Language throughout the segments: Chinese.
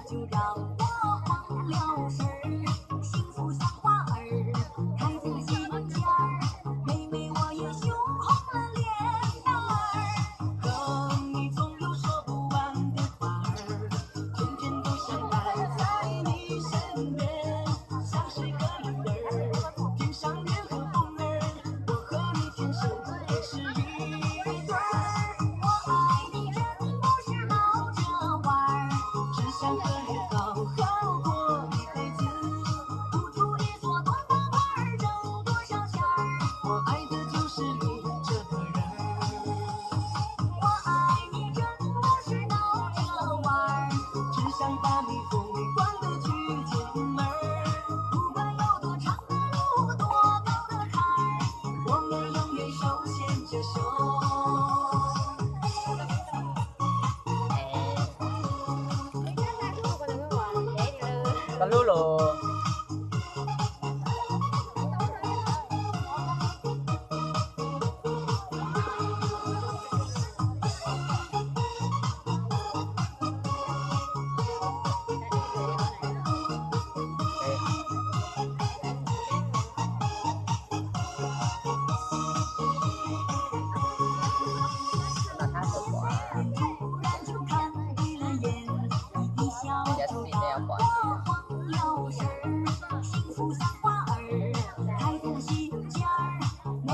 就让我忘了事儿，幸福像花儿开在心间儿，妹妹我也羞红了脸蛋儿，和你总有说不完的话儿，天天都想待在你身边，像是个鱼儿，天上人和风儿，我和你天生就是一对儿，我爱你真不是闹着玩儿，只想和你好好过一辈子，付出你做多大腕儿，挣多少钱儿，我爱的就是你这个人儿。我爱你真不是闹着玩儿，只想把你风光的去进门儿，不管有多长的路，多高的坎儿，我们永远手牵着手。Con lulu.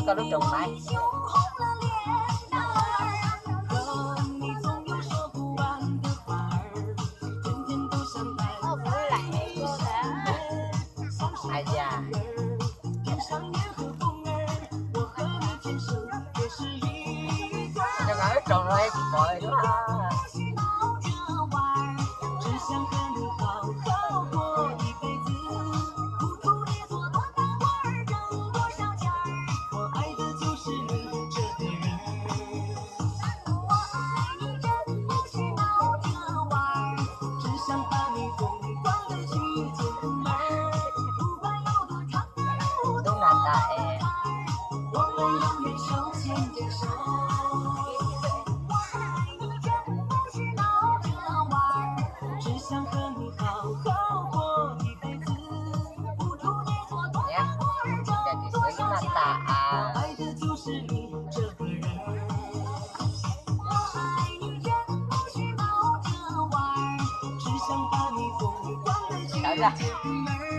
Có lúc trồng mái. Ai da. Cho ngồi trồng rồi chị bội đúng không? Đúng là tại 我们永远手牵着手，我爱你真不是闹着玩儿，只想和你好好过一辈子，付出你做多大腕儿，挣多少钱儿，我爱的就是你这个人儿。我爱你真不是闹着玩儿，只想把你风光的去进门儿。